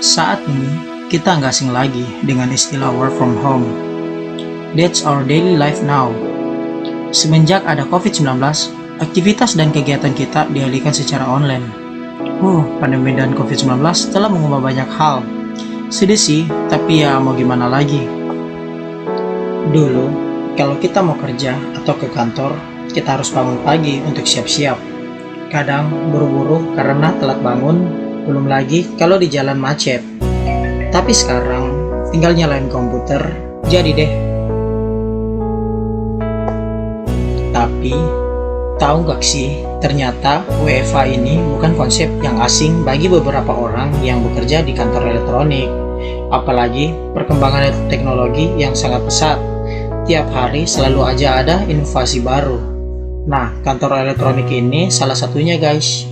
Saat ini, kita nggak asing lagi dengan istilah work from home. That's our daily life now. Semenjak ada COVID-19, aktivitas dan kegiatan kita dialihkan secara online. Pandemi dan COVID-19 telah mengubah banyak hal. Sedih sih, tapi ya mau gimana lagi. Dulu, kalau kita mau kerja atau ke kantor, kita harus bangun pagi untuk siap-siap. Kadang buru-buru karena telat bangun, belum lagi kalau di jalan macet. Tapi sekarang, tinggal nyalain komputer, jadi deh. Tapi, tahu gak sih, ternyata WFH ini bukan konsep yang asing bagi beberapa orang yang bekerja di kantor elektronik. Apalagi perkembangan teknologi yang sangat pesat. Tiap hari selalu aja ada inovasi baru. Nah, kantor elektronik ini salah satunya guys.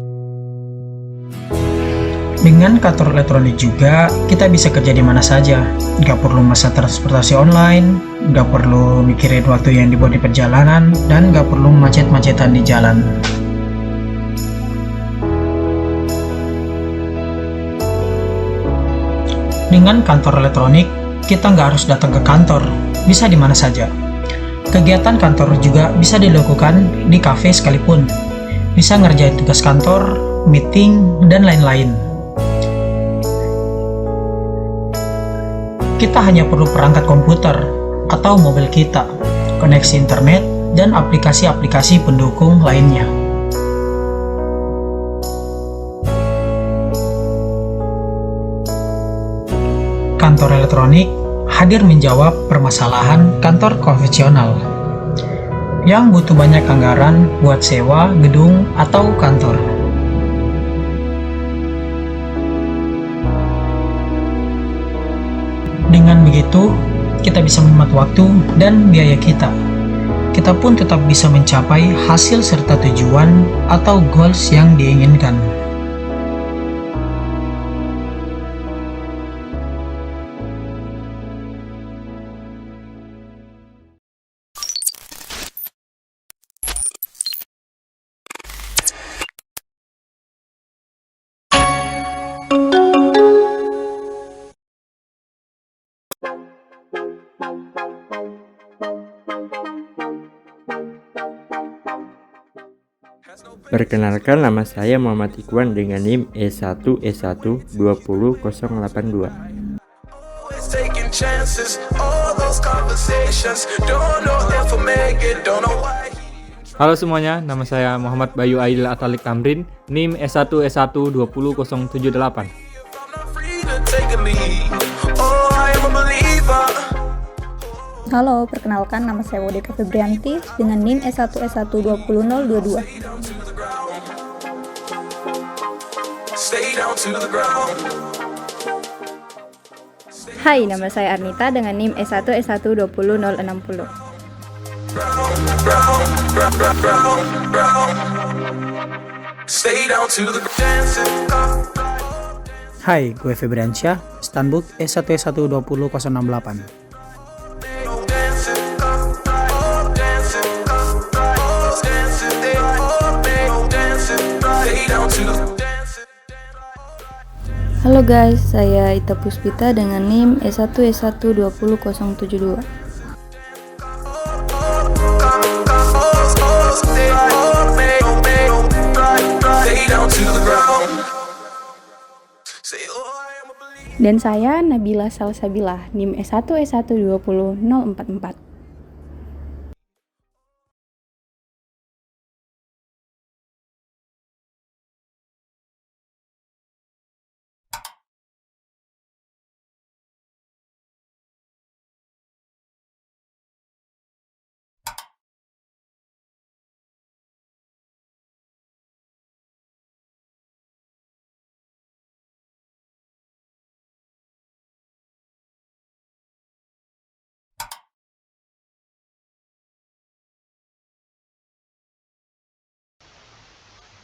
Dengan kantor elektronik juga, kita bisa kerja di mana saja. Nggak perlu masa transportasi online, nggak perlu mikirin waktu yang dibuat di perjalanan, dan nggak perlu macet-macetan di jalan. Dengan kantor elektronik, kita nggak harus datang ke kantor, bisa di mana saja. Kegiatan kantor juga bisa dilakukan di kafe sekalipun. Bisa ngerjain tugas kantor, meeting, dan lain-lain. Kita hanya perlu perangkat komputer atau mobil kita, koneksi internet, dan aplikasi-aplikasi pendukung lainnya. Kantor elektronik hadir menjawab permasalahan kantor konvensional yang butuh banyak anggaran buat sewa gedung atau kantor. Dengan begitu, kita bisa menghemat waktu dan biaya kita. Kita pun tetap bisa mencapai hasil serta tujuan atau goals yang diinginkan. Perkenalkan, nama saya Muhammad Ikhwan dengan NIM E1S1200082. Halo semuanya, nama saya Muhammad Bayu Aidil Atalik Tamrin, NIM S1S1200078. Halo, perkenalkan nama saya Wodeka Febrianti dengan NIM S1S1200022. Hai, nama saya Arnita dengan NIM S1S1200060. Hai, gue Febriansyah, Stanbook S1S1200068. Halo guys, saya Ita Puspita dengan NIM S1S1200072. Dan saya Nabila Salsabilah, NIM S1S1200044.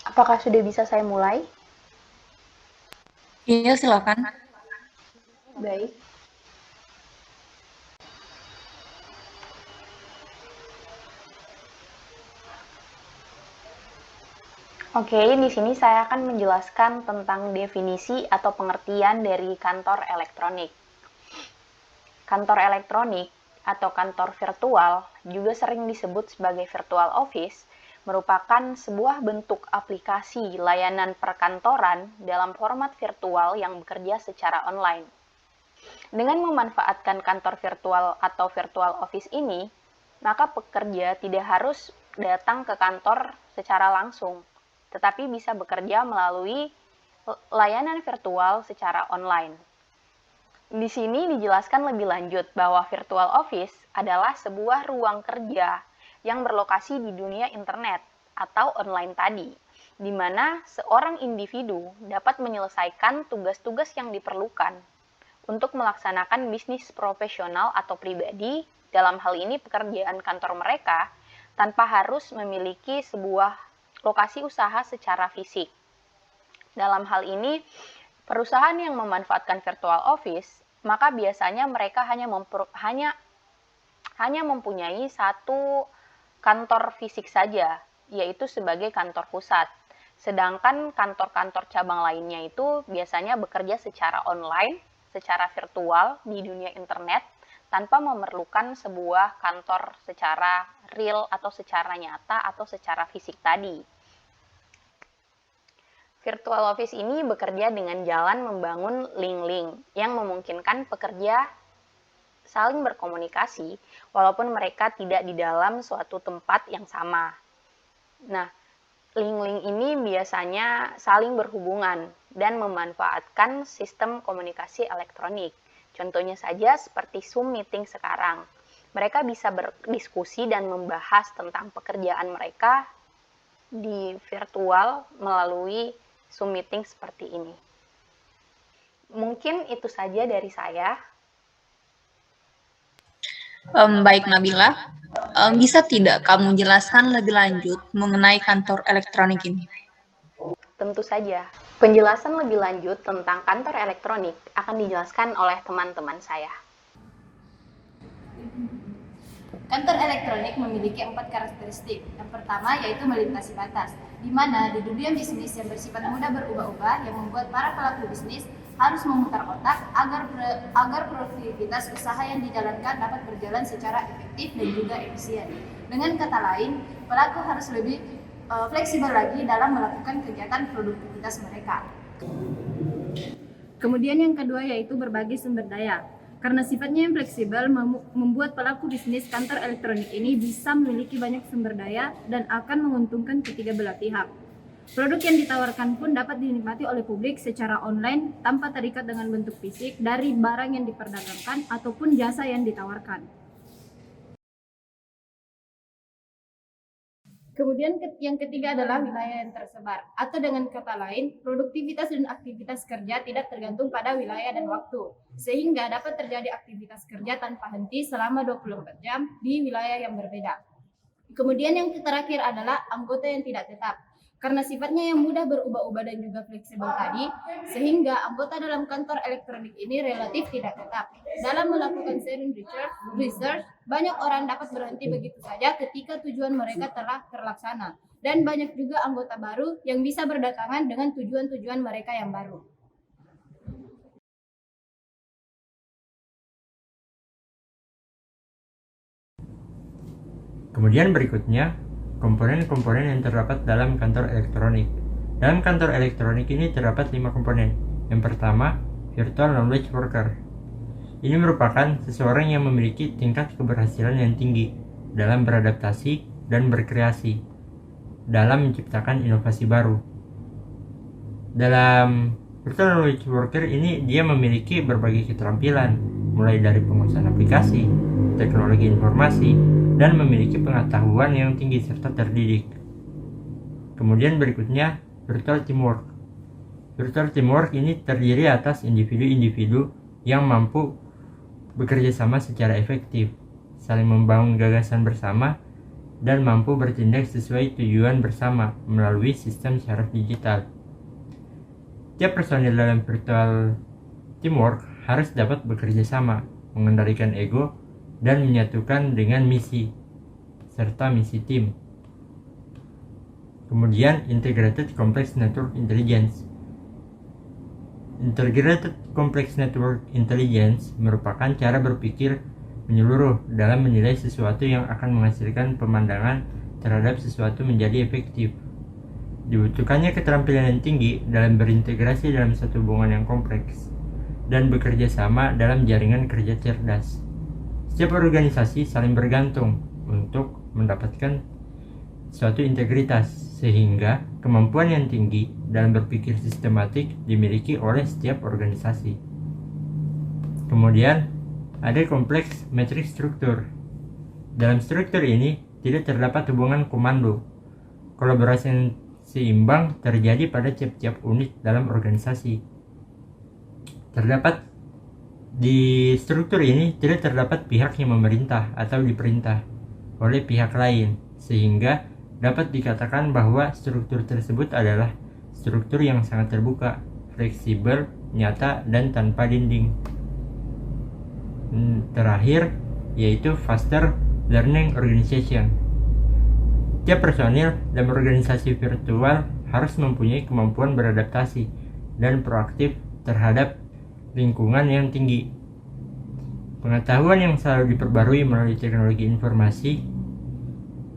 Apakah sudah bisa saya mulai? Iya, silakan. Baik. Oke, di sini saya akan menjelaskan tentang definisi atau pengertian dari kantor elektronik. Kantor elektronik atau kantor virtual juga sering disebut sebagai virtual office, merupakan sebuah bentuk aplikasi layanan perkantoran dalam format virtual yang bekerja secara online. Dengan memanfaatkan kantor virtual atau virtual office ini, maka pekerja tidak harus datang ke kantor secara langsung, tetapi bisa bekerja melalui layanan virtual secara online. Di sini dijelaskan lebih lanjut bahwa virtual office adalah sebuah ruang kerja yang berlokasi di dunia internet atau online tadi, di mana seorang individu dapat menyelesaikan tugas-tugas yang diperlukan untuk melaksanakan bisnis profesional atau pribadi, dalam hal ini pekerjaan kantor mereka, tanpa harus memiliki sebuah lokasi usaha secara fisik. Dalam hal ini, perusahaan yang memanfaatkan virtual office, maka biasanya mereka hanya mempunyai satu kantor fisik saja, yaitu sebagai kantor pusat. Sedangkan kantor-kantor cabang lainnya itu biasanya bekerja secara online, secara virtual di dunia internet, tanpa memerlukan sebuah kantor secara real atau secara nyata atau secara fisik tadi. Virtual office ini bekerja dengan jalan membangun link-link yang memungkinkan pekerja saling berkomunikasi walaupun mereka tidak di dalam suatu tempat yang sama. Nah, link-link ini biasanya saling berhubungan dan memanfaatkan sistem komunikasi elektronik. Contohnya saja seperti Zoom meeting sekarang. Mereka bisa berdiskusi dan membahas tentang pekerjaan mereka di virtual melalui Zoom meeting seperti ini. Mungkin itu saja dari saya. Baik Nabila, bisa tidak kamu jelaskan lebih lanjut mengenai kantor elektronik ini? Tentu saja. Penjelasan lebih lanjut tentang kantor elektronik akan dijelaskan oleh teman-teman saya. Kantor elektronik memiliki 4 karakteristik. Yang pertama yaitu melintasi batas, di mana di dunia bisnis yang bersifat mudah berubah-ubah yang membuat para pelaku bisnis harus memutar otak agar produktivitas usaha yang dijalankan dapat berjalan secara efektif dan juga efisien. Dengan kata lain, pelaku harus lebih fleksibel lagi dalam melakukan kegiatan produktivitas mereka. Kemudian yang kedua yaitu berbagi sumber daya. Karena sifatnya yang fleksibel, membuat pelaku bisnis kantor elektronik ini bisa memiliki banyak sumber daya dan akan menguntungkan ketiga belah pihak. Produk yang ditawarkan pun dapat dinikmati oleh publik secara online tanpa terikat dengan bentuk fisik dari barang yang diperdagangkan ataupun jasa yang ditawarkan. Kemudian yang ketiga adalah wilayah yang tersebar, atau dengan kata lain, produktivitas dan aktivitas kerja tidak tergantung pada wilayah dan waktu, sehingga dapat terjadi aktivitas kerja tanpa henti selama 24 jam di wilayah yang berbeda. Kemudian yang terakhir adalah anggota yang tidak tetap. Karena sifatnya yang mudah berubah-ubah dan juga fleksibel tadi, sehingga anggota dalam kantor elektronik ini relatif tidak tetap. Dalam melakukan sharing research, banyak orang dapat berhenti begitu saja ketika tujuan mereka telah terlaksana. Dan banyak juga anggota baru yang bisa berdatangan dengan tujuan-tujuan mereka yang baru. Kemudian berikutnya, komponen-komponen yang terdapat dalam kantor elektronik. Dalam kantor elektronik ini terdapat 5 komponen. Yang pertama, Virtual Knowledge Worker. Ini merupakan seseorang yang memiliki tingkat keberhasilan yang tinggi dalam beradaptasi dan berkreasi dalam menciptakan inovasi baru. Dalam Virtual Knowledge Worker ini dia memiliki berbagai keterampilan, mulai dari penguasaan aplikasi, teknologi informasi, dan memiliki pengetahuan yang tinggi serta terdidik. Kemudian berikutnya, Virtual Teamwork. Virtual Teamwork ini terdiri atas individu-individu yang mampu bekerja sama secara efektif, saling membangun gagasan bersama, dan mampu bertindak sesuai tujuan bersama melalui sistem syaraf digital. Tiap personil dalam Virtual Teamwork harus dapat bekerja sama, mengendalikan ego, dan menyatukan dengan misi serta misi tim. Kemudian Integrated Complex Network Intelligence. Integrated Complex Network Intelligence merupakan cara berpikir menyeluruh dalam menilai sesuatu yang akan menghasilkan pemandangan terhadap sesuatu menjadi efektif. Dibutuhkannya keterampilan yang tinggi dalam berintegrasi dalam satu hubungan yang kompleks dan bekerja sama dalam jaringan kerja cerdas. Setiap organisasi saling bergantung untuk mendapatkan suatu integritas, sehingga kemampuan yang tinggi dalam berpikir sistematik dimiliki oleh setiap organisasi. Kemudian, ada kompleks metrik struktur. Dalam struktur ini tidak terdapat hubungan komando. Kolaborasi yang seimbang terjadi pada tiap-tiap unit dalam organisasi. Di struktur ini tidak terdapat pihak yang memerintah atau diperintah oleh pihak lain, sehingga dapat dikatakan bahwa struktur tersebut adalah struktur yang sangat terbuka, fleksibel, nyata, dan tanpa dinding. Terakhir, yaitu Faster Learning Organization. Tiap personil dalam organisasi virtual harus mempunyai kemampuan beradaptasi dan proaktif terhadap lingkungan yang tinggi. Pengetahuan yang selalu diperbarui melalui teknologi informasi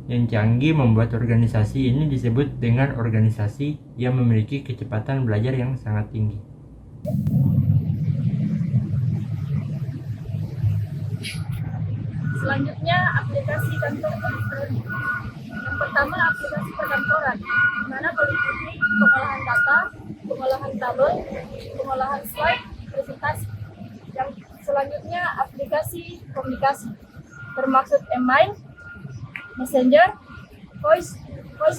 yang canggih membuat organisasi ini disebut dengan organisasi yang memiliki kecepatan belajar yang sangat tinggi. Selanjutnya, aplikasi kantor elektronik. Yang pertama, aplikasi perkantoran, di mana meliputi pengolahan data, pengolahan tabel, pengolahan slide, presentasi. Yang selanjutnya, aplikasi komunikasi, termasuk email, messenger, voice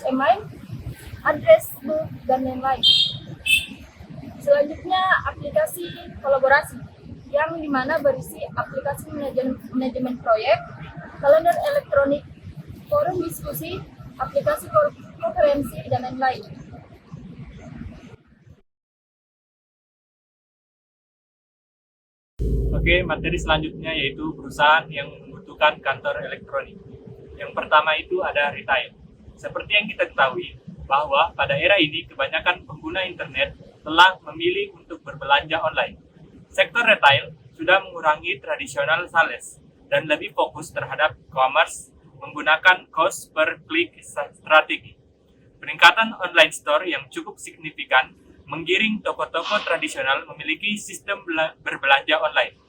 email, address book, dan lain-lain. Selanjutnya, aplikasi kolaborasi, yang dimana berisi aplikasi manajemen proyek, kalender elektronik, forum diskusi, aplikasi konferensi, dan lain-lain. Oke, materi selanjutnya yaitu perusahaan yang membutuhkan kantor elektronik. Yang pertama itu ada retail. Seperti yang kita ketahui, bahwa pada era ini kebanyakan pengguna internet telah memilih untuk berbelanja online. Sektor retail sudah mengurangi tradisional sales dan lebih fokus terhadap e-commerce menggunakan cost per click strategi. Peningkatan online store yang cukup signifikan menggiring toko-toko tradisional memiliki sistem berbelanja online,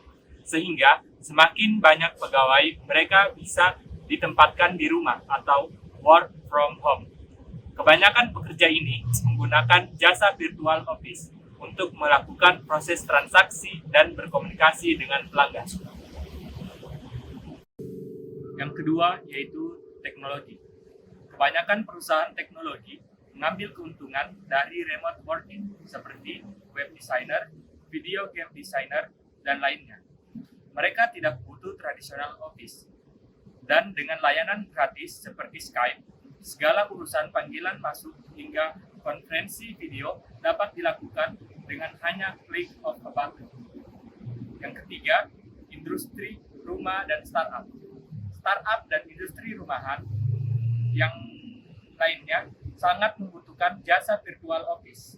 sehingga semakin banyak pegawai mereka bisa ditempatkan di rumah atau work from home. Kebanyakan pekerja ini menggunakan jasa virtual office untuk melakukan proses transaksi dan berkomunikasi dengan pelanggan. Yang kedua yaitu teknologi. Kebanyakan perusahaan teknologi mengambil keuntungan dari remote working seperti web designer, video game designer, dan lainnya. Mereka tidak butuh tradisional office. Dan dengan layanan gratis seperti Skype, segala urusan panggilan masuk hingga konferensi video dapat dilakukan dengan hanya klik of a button. Yang ketiga, industri rumah dan startup. Startup dan industri rumahan yang lainnya sangat membutuhkan jasa virtual office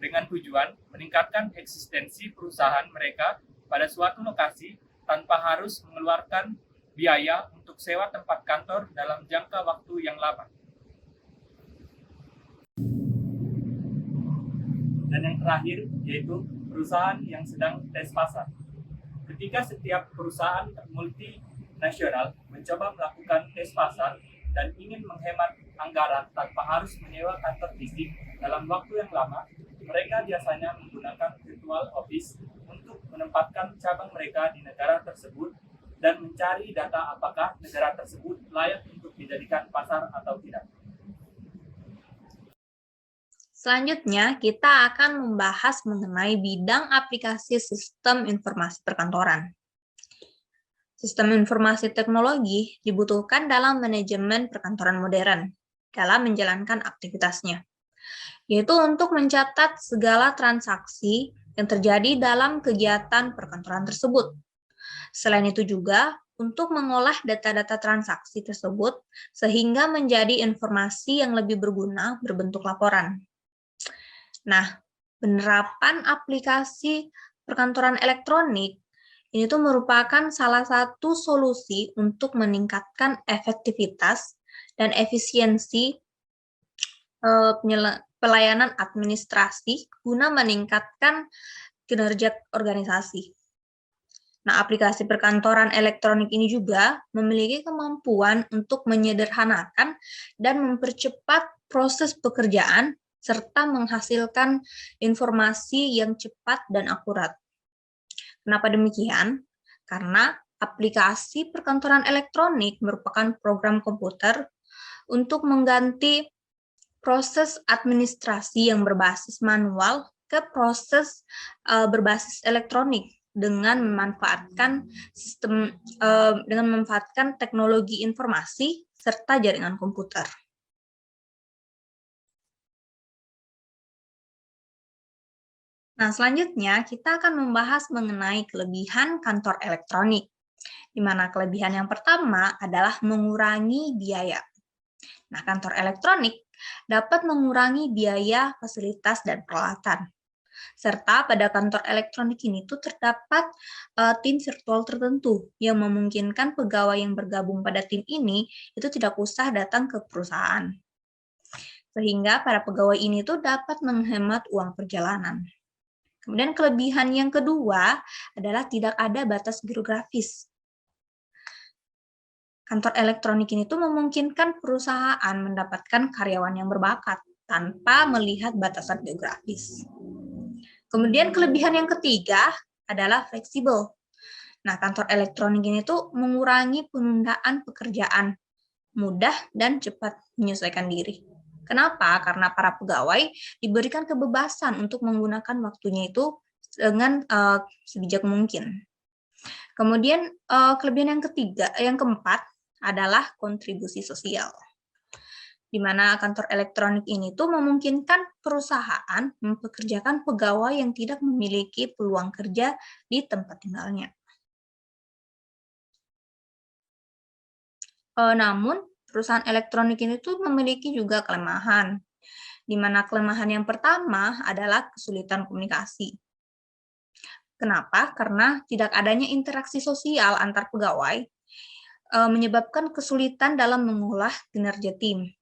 dengan tujuan meningkatkan eksistensi perusahaan mereka pada suatu lokasi tanpa harus mengeluarkan biaya untuk sewa tempat kantor dalam jangka waktu yang lama. Dan yang terakhir yaitu perusahaan yang sedang tes pasar. Ketika setiap perusahaan multinasional mencoba melakukan tes pasar dan ingin menghemat anggaran tanpa harus menyewa kantor fisik dalam waktu yang lama, mereka biasanya menggunakan virtual office untuk menempatkan cabang mereka di negara tersebut dan mencari data apakah negara tersebut layak untuk dijadikan pasar atau tidak. Selanjutnya, kita akan membahas mengenai bidang aplikasi sistem informasi perkantoran. Sistem informasi teknologi dibutuhkan dalam manajemen perkantoran modern dalam menjalankan aktivitasnya, yaitu untuk mencatat segala transaksi yang terjadi dalam kegiatan perkantoran tersebut. Selain itu juga, untuk mengolah data-data transaksi tersebut sehingga menjadi informasi yang lebih berguna berbentuk laporan. Nah, penerapan aplikasi perkantoran elektronik ini tuh merupakan salah satu solusi untuk meningkatkan efektivitas dan efisiensi pelayanan administrasi guna meningkatkan kinerja organisasi. Nah, aplikasi perkantoran elektronik ini juga memiliki kemampuan untuk menyederhanakan dan mempercepat proses pekerjaan serta menghasilkan informasi yang cepat dan akurat. Kenapa demikian? Karena aplikasi perkantoran elektronik merupakan program komputer untuk mengganti proses administrasi yang berbasis manual ke proses berbasis elektronik dengan memanfaatkan teknologi informasi serta jaringan komputer. Nah, selanjutnya kita akan membahas mengenai kelebihan kantor elektronik, di mana kelebihan yang pertama adalah mengurangi biaya. Nah, kantor elektronik dapat mengurangi biaya fasilitas dan peralatan. Serta pada kantor elektronik ini tuh terdapat tim virtual tertentu yang memungkinkan pegawai yang bergabung pada tim ini itu tidak usah datang ke perusahaan. Sehingga para pegawai ini tuh dapat menghemat uang perjalanan. Kemudian kelebihan yang kedua adalah tidak ada batas geografis. Kantor elektronik ini tuh memungkinkan perusahaan mendapatkan karyawan yang berbakat tanpa melihat batasan geografis. Kemudian kelebihan yang ketiga adalah fleksibel. Nah, kantor elektronik ini tuh mengurangi penundaan pekerjaan, mudah dan cepat menyesuaikan diri. Kenapa? Karena para pegawai diberikan kebebasan untuk menggunakan waktunya itu dengan sebijak mungkin. Kemudian kelebihan yang keempat adalah kontribusi sosial, di mana kantor elektronik ini tuh memungkinkan perusahaan mempekerjakan pegawai yang tidak memiliki peluang kerja di tempat tinggalnya. Namun, perusahaan elektronik ini tuh memiliki juga kelemahan, di mana kelemahan yang pertama adalah kesulitan komunikasi. Kenapa? Karena tidak adanya interaksi sosial antar pegawai menyebabkan kesulitan dalam mengolah kinerja tim.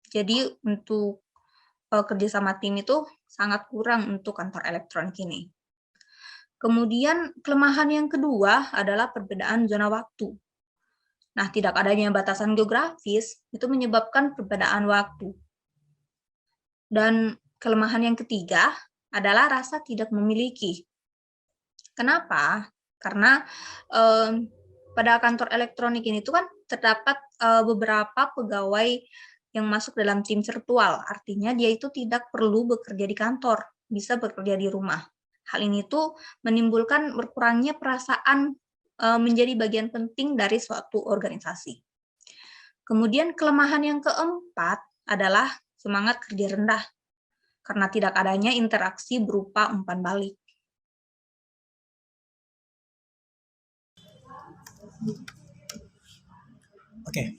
Jadi untuk kerjasama tim itu sangat kurang untuk kantor elektronik ini. Kemudian kelemahan yang kedua adalah perbedaan zona waktu. Nah, tidak adanya batasan geografis itu menyebabkan perbedaan waktu. Dan kelemahan yang ketiga adalah rasa tidak memiliki. Kenapa? Karena pada kantor elektronik ini tuh kan terdapat beberapa pegawai yang masuk dalam tim virtual. Artinya dia itu tidak perlu bekerja di kantor, bisa bekerja di rumah. Hal ini tuh menimbulkan berkurangnya perasaan menjadi bagian penting dari suatu organisasi. Kemudian kelemahan yang keempat adalah semangat kerja rendah, karena tidak adanya interaksi berupa umpan balik. Oke,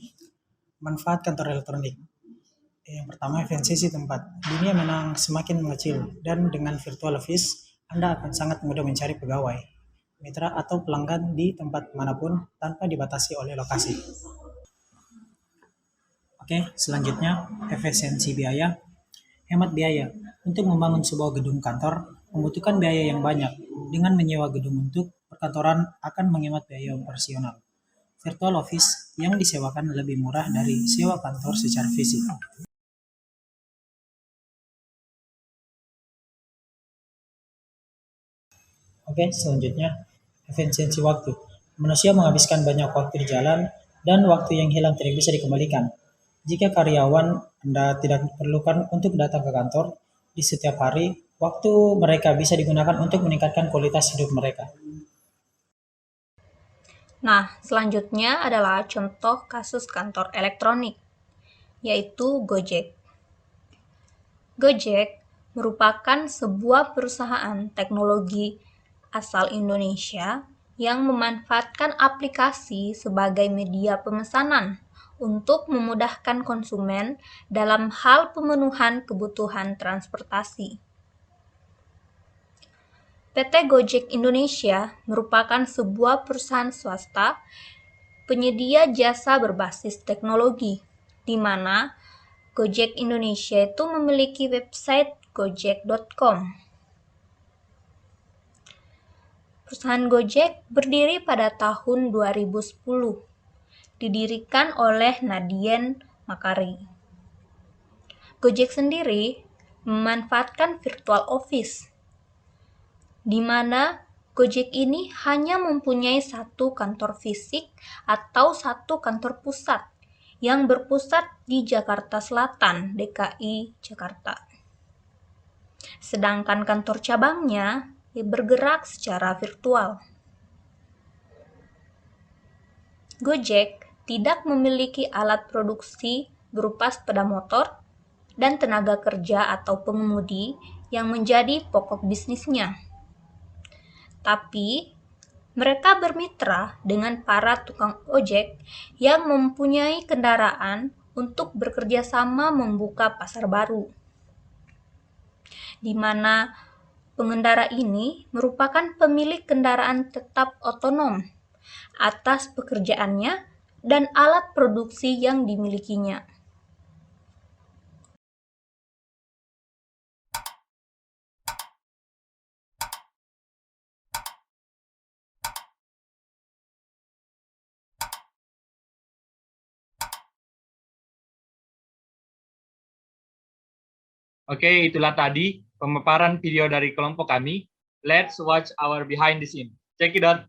manfaat kantor elektronik. Yang pertama, efisiensi tempat. Dunia memang semakin mengecil, dan dengan virtual office, Anda akan sangat mudah mencari pegawai, mitra atau pelanggan di tempat manapun tanpa dibatasi oleh lokasi. Oke, selanjutnya efisiensi biaya. Hemat biaya. Untuk membangun sebuah gedung kantor membutuhkan biaya yang banyak. Dengan menyewa gedung untuk perkantoran akan menghemat biaya operasional. Virtual office yang disewakan lebih murah dari sewa kantor secara fisik. Oke, selanjutnya efisiensi waktu. Manusia menghabiskan banyak waktu di jalan dan waktu yang hilang tidak bisa dikembalikan. Jika karyawan Anda tidak diperlukan untuk datang ke kantor di setiap hari, waktu mereka bisa digunakan untuk meningkatkan kualitas hidup mereka. Nah, selanjutnya adalah contoh kasus kantor elektronik, yaitu Gojek. Gojek merupakan sebuah perusahaan teknologi asal Indonesia yang memanfaatkan aplikasi sebagai media pemesanan untuk memudahkan konsumen dalam hal pemenuhan kebutuhan transportasi. PT Gojek Indonesia merupakan sebuah perusahaan swasta penyedia jasa berbasis teknologi, di mana Gojek Indonesia itu memiliki website gojek.com. Perusahaan Gojek berdiri pada tahun 2010, didirikan oleh Nadien Makarim. Gojek sendiri memanfaatkan virtual office, di mana Gojek ini hanya mempunyai satu kantor fisik atau satu kantor pusat yang berpusat di Jakarta Selatan, DKI Jakarta. Sedangkan kantor cabangnya bergerak secara virtual. Gojek tidak memiliki alat produksi berupa sepeda motor dan tenaga kerja atau pengemudi yang menjadi pokok bisnisnya. Tapi, mereka bermitra dengan para tukang ojek yang mempunyai kendaraan untuk bekerja sama membuka pasar baru, di mana pengendara ini merupakan pemilik kendaraan tetap otonom atas pekerjaannya dan alat produksi yang dimilikinya. Oke, itulah tadi pemaparan video dari kelompok kami. Let's watch our behind the scene. Check it out.